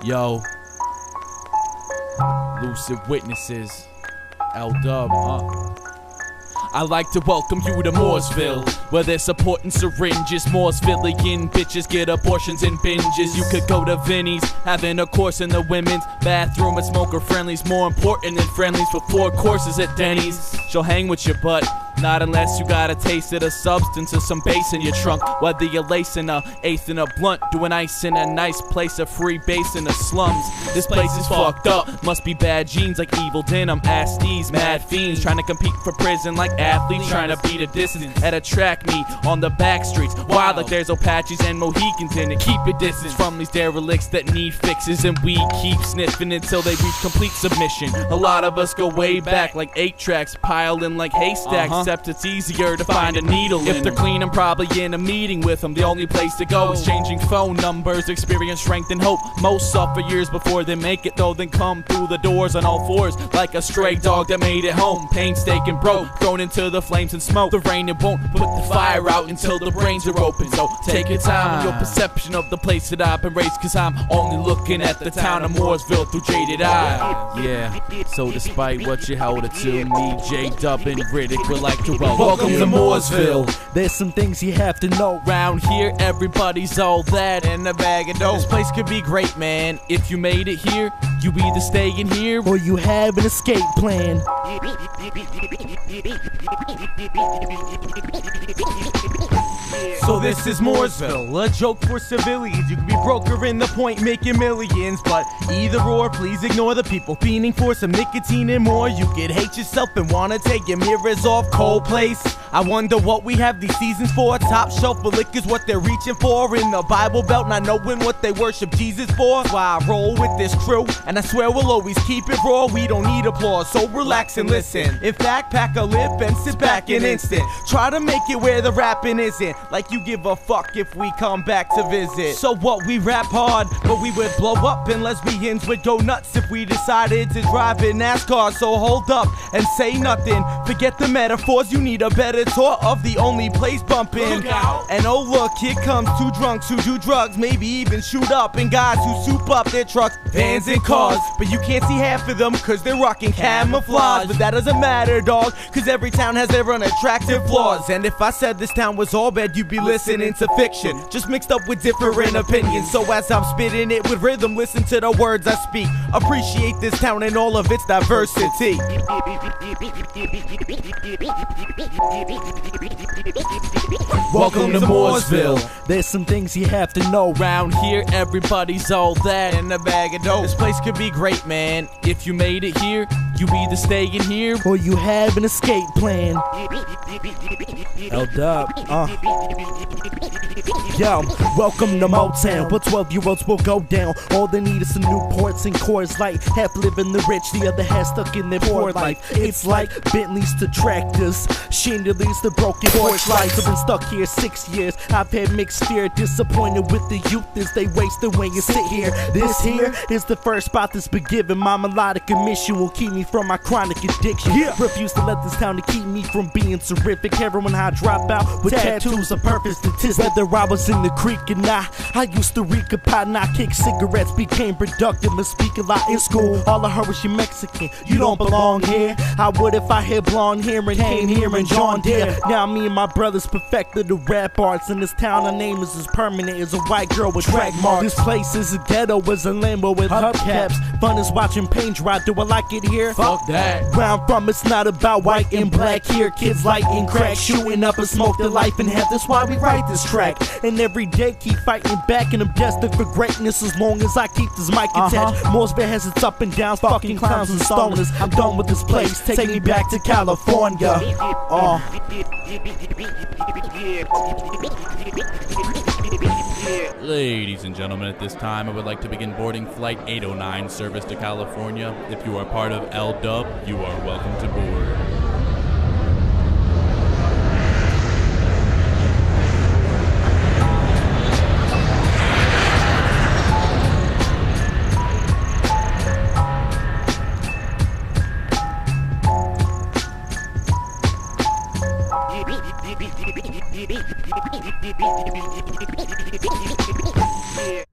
Yo, Lucid Witnesses, L-Dub, I'd like to welcome you to Mooresville, where they're supporting syringes. Mooresvillian bitches get abortions and binges. You could go to Vinny's, having a course in the women's bathroom, and smoker friendly's more important than friendlies for 4 courses at Denny's. She'll hang with your butt, not unless you got a taste of the substance or some bass in your trunk. Whether you're lacing a eighth in a blunt, doing ice in a nice place, a free base in the slums. This place is fucked up, must be bad genes like evil denim. Ask these mad fiends trying to compete for prison like athletes trying to beat a distance at a track meet on the back streets. Wild like there's Apaches and Mohicans in it. Keep a distance from these derelicts that need fixes, and we keep sniffing until they reach complete submission. A lot of us go way back like 8 tracks, piling like haystacks. Except it's easier to find a needle if they're clean. I'm probably in a meeting with them. The only place to go is changing phone numbers. Experience, strength, and hope. Most suffer years before they make it, though, then come through the doors on all 4s like a stray dog that made it home. Painstaking broke, thrown into the flames and smoke. The rain, it won't put the fire out until the brains are open. So take your time in your perception of the place that I've been raised, cause I'm only looking at the town of Mooresville through jaded eye. Yeah, so despite what you held it to, me, J-Dub, and Riddick would like to welcome to Mooresville. There's some things you have to know. Round here, everybody's all that and a bag of dope. This place could be great, man. If you made it here, you either stay in here or you have an escape plan. So this is Mooresville, a joke for civilians. You could be brokering the point, making millions, but either or, please ignore the people fiending for some nicotine and more. You could hate yourself and wanna take your mirrors off. Cold place, I wonder what we have these seasons for. Top shelf of liquor's what they're reaching for in the Bible Belt, not knowing what they worship Jesus for. That's why I roll with this crew, and I swear we'll always keep it raw. We don't need applause, so relax and listen. In fact, pack a lip and sit back an instant. Try to make it where the rapping isn't like you give a fuck if we come back to visit. So what, we rap hard, but we would blow up, and lesbians would go nuts if we decided to drive in NASCAR. So hold up and say nothing, forget the metaphors, you need a better tour of the only place bumping. And oh look, here comes 2 drunks who do drugs, maybe even shoot up, and guys who soup up their trucks, vans, and cars. But you can't see half of them cause they're rocking camouflage. But that doesn't matter, dog, cause every town has their unattractive flaws. And if I said this town was all bad, you'd be listening to fiction, just mixed up with different opinions. So as I'm spitting it with rhythm, listen to the words I speak. Appreciate this town and all of its diversity. Welcome to Mooresville. There's some things you have to know. Round here, everybody's all that and a bag of dope. This place could be great, man. If you made it here, you either stay in here or you have an escape plan. L-Dub, Yo, welcome to Motown, where 12-year-olds will go down. All they need is some Newports and Coors Light. Half living the rich, the other half stuck in their poor life. It's like Bentleys to tractors, chandeliers to broken porch lights. I've been stuck here 6 years, I've had mixed fear. Disappointed with the youth as they waste away and sit here. This here is the first spot that's been given. My melodic admission will keep me from my chronic addiction. Refuse to let this town to keep me from being terrific. Heroin high dropout with tattoos, a perfect statistic. Whether I was in the creek or not, I used to reek a pot and I kick cigarettes, became productive and speak a lot in school. All I heard was you Mexican, you don't belong here. I would if I had blonde hair and came here in John Deere. Now me and my brothers perfected the rap arts. In this town our name is as permanent as a white girl with track marks. This place is a ghetto, is a Lambo with hubcaps. Fun is watching paint dry, do I like it here? Fuck that. Where I'm from, it's not about white and black here. Kids lighting crack, shooting up and smoke their life in half. That's why we write this track. And every day keep fighting back, and I'm destined for greatness as long as I keep this mic attached. Mooresville has its up and downs, fucking clowns and stoners. I'm done with this place, take me back to California. Ladies and gentlemen, at this time I would like to begin boarding flight 809 service to California. If you are part of L-Dub, you are welcome to board. Yeah.